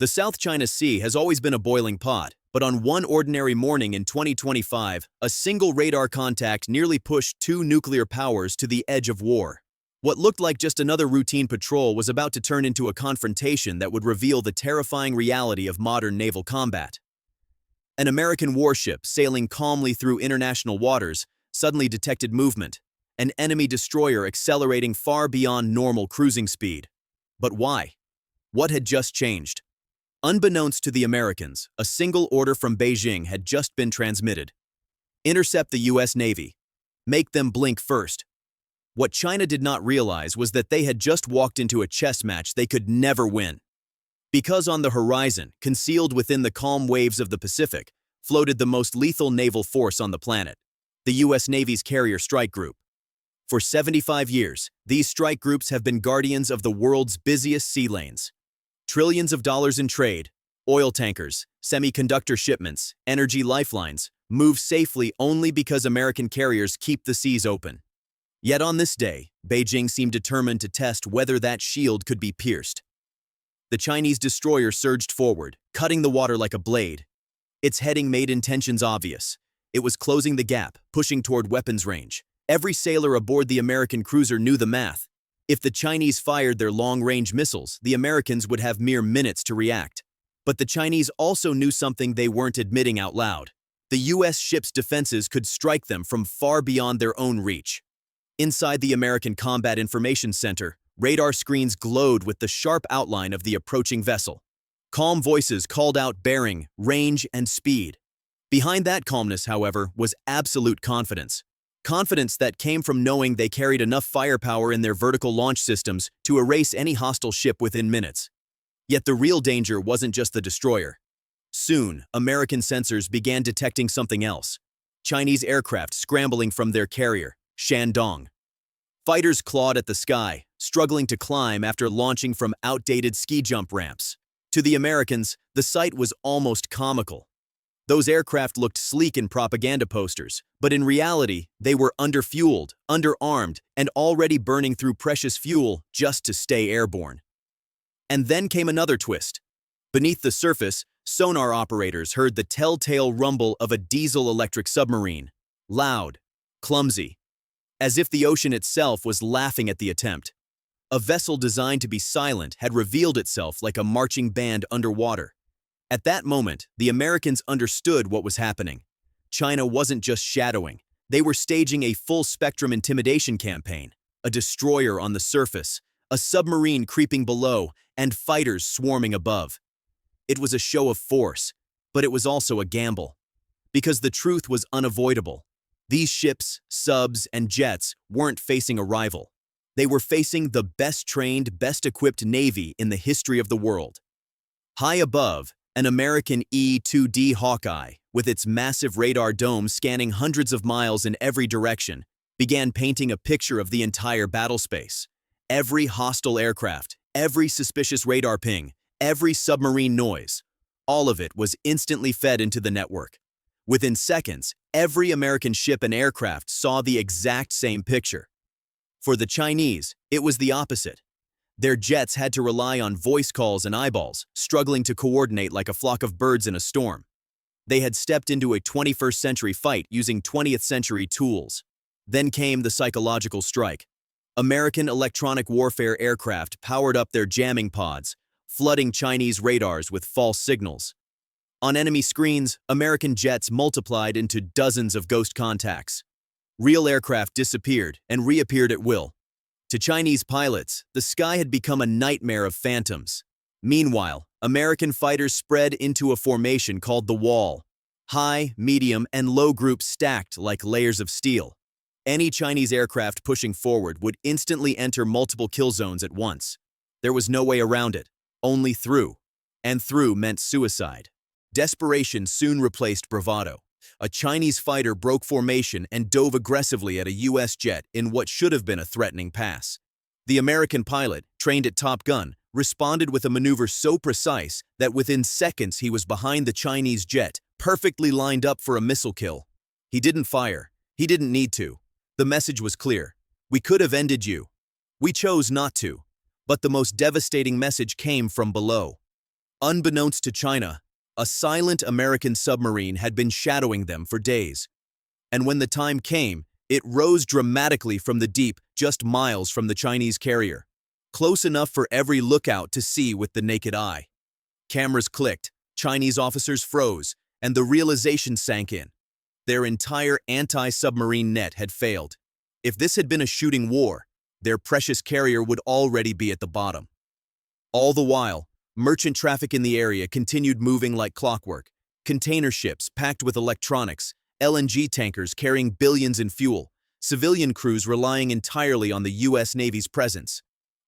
The South China Sea has always been a boiling pot, but on one ordinary morning in 2025, a single radar contact nearly pushed two nuclear powers to the edge of war. What looked like just another routine patrol was about to turn into a confrontation that would reveal the terrifying reality of modern naval combat. An American warship sailing calmly through international waters suddenly detected movement, an enemy destroyer accelerating far beyond normal cruising speed. But why? What had just changed? Unbeknownst to the Americans, a single order from Beijing had just been transmitted. Intercept the U.S. Navy. Make them blink first. What China did not realize was that they had just walked into a chess match they could never win. Because on the horizon, concealed within the calm waves of the Pacific, floated the most lethal naval force on the planet, the U.S. Navy's Carrier Strike Group. For 75 years, these strike groups have been guardians of the world's busiest sea lanes. Trillions of dollars in trade, oil tankers, semiconductor shipments, energy lifelines move safely only because American carriers keep the seas open. Yet on this day, Beijing seemed determined to test whether that shield could be pierced. The Chinese destroyer surged forward, cutting the water like a blade. Its heading made intentions obvious. It was closing the gap, pushing toward weapons range. Every sailor aboard the American cruiser knew the math. If the Chinese fired their long-range missiles, the Americans would have mere minutes to react. But the Chinese also knew something they weren't admitting out loud. The U.S. ship's defenses could strike them from far beyond their own reach. Inside the American Combat Information Center, radar screens glowed with the sharp outline of the approaching vessel. Calm voices called out bearing, range, and speed. Behind that calmness, however, was absolute confidence. Confidence that came from knowing they carried enough firepower in their vertical launch systems to erase any hostile ship within minutes. Yet the real danger wasn't just the destroyer. Soon, American sensors began detecting something else. Chinese aircraft scrambling from their carrier, Shandong. Fighters clawed at the sky, struggling to climb after launching from outdated ski jump ramps. To the Americans, the sight was almost comical. Those aircraft looked sleek in propaganda posters, but in reality, they were underfueled, underarmed, and already burning through precious fuel just to stay airborne. And then came another twist. Beneath the surface, sonar operators heard the telltale rumble of a diesel-electric submarine. Loud, clumsy, as if the ocean itself was laughing at the attempt. A vessel designed to be silent had revealed itself like a marching band underwater. At that moment, the Americans understood what was happening. China wasn't just shadowing. They were staging a full-spectrum intimidation campaign. A destroyer on the surface, a submarine creeping below, and fighters swarming above. It was a show of force, but it was also a gamble. Because the truth was unavoidable. These ships, subs, and jets weren't facing a rival. They were facing the best-trained, best-equipped Navy in the history of the world. High above, an American E-2D Hawkeye, with its massive radar dome scanning hundreds of miles in every direction, began painting a picture of the entire battlespace. Every hostile aircraft, every suspicious radar ping, every submarine noise, all of it was instantly fed into the network. Within seconds, every American ship and aircraft saw the exact same picture. For the Chinese, it was the opposite. Their jets had to rely on voice calls and eyeballs, struggling to coordinate like a flock of birds in a storm. They had stepped into a 21st century fight using 20th century tools. Then came the psychological strike. American electronic warfare aircraft powered up their jamming pods, flooding Chinese radars with false signals. On enemy screens, American jets multiplied into dozens of ghost contacts. Real aircraft disappeared and reappeared at will. To Chinese pilots, the sky had become a nightmare of phantoms. Meanwhile, American fighters spread into a formation called the Wall. High, medium, and low groups stacked like layers of steel. Any Chinese aircraft pushing forward would instantly enter multiple kill zones at once. There was no way around it, only through. And through meant suicide. Desperation soon replaced bravado. A Chinese fighter broke formation and dove aggressively at a U.S. jet in what should have been a threatening pass. The American pilot, trained at Top Gun, responded with a maneuver so precise that within seconds he was behind the Chinese jet, perfectly lined up for a missile kill. He didn't fire. He didn't need to. The message was clear. We could have ended you. We chose not to. But the most devastating message came from below. Unbeknownst to China, a silent American submarine had been shadowing them for days. And when the time came, it rose dramatically from the deep just miles from the Chinese carrier, close enough for every lookout to see with the naked eye. Cameras clicked, Chinese officers froze, and the realization sank in. Their entire anti-submarine net had failed. If this had been a shooting war, their precious carrier would already be at the bottom. All the while, merchant traffic in the area continued moving like clockwork. Container ships packed with electronics, LNG tankers carrying billions in fuel, civilian crews relying entirely on the U.S. Navy's presence.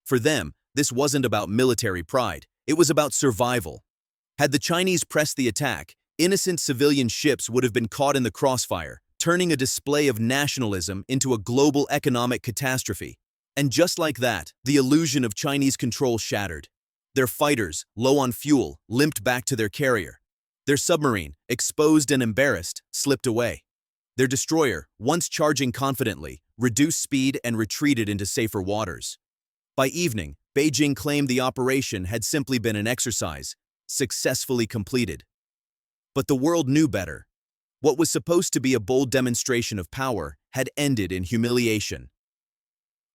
For them, this wasn't about military pride, it was about survival. Had the Chinese pressed the attack, innocent civilian ships would have been caught in the crossfire, turning a display of nationalism into a global economic catastrophe. And just like that, the illusion of Chinese control shattered. Their fighters, low on fuel, limped back to their carrier. Their submarine, exposed and embarrassed, slipped away. Their destroyer, once charging confidently, reduced speed and retreated into safer waters. By evening, Beijing claimed the operation had simply been an exercise, successfully completed. But the world knew better. What was supposed to be a bold demonstration of power had ended in humiliation.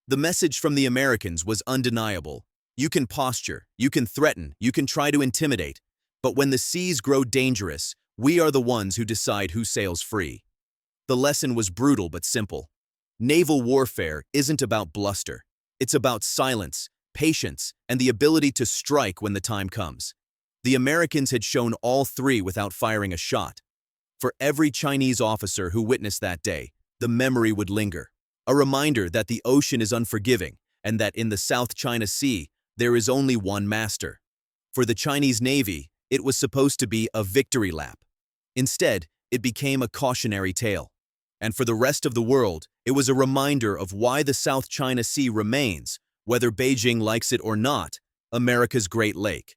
The message from the Americans was undeniable. You can posture, you can threaten, you can try to intimidate, but when the seas grow dangerous, we are the ones who decide who sails free. The lesson was brutal but simple. Naval warfare isn't about bluster. It's about silence, patience, and the ability to strike when the time comes. The Americans had shown all three without firing a shot. For every Chinese officer who witnessed that day, the memory would linger. A reminder that the ocean is unforgiving and that in the South China Sea, there is only one master. For the Chinese Navy, it was supposed to be a victory lap. Instead, it became a cautionary tale. And for the rest of the world, it was a reminder of why the South China Sea remains, whether Beijing likes it or not, America's Great Lake.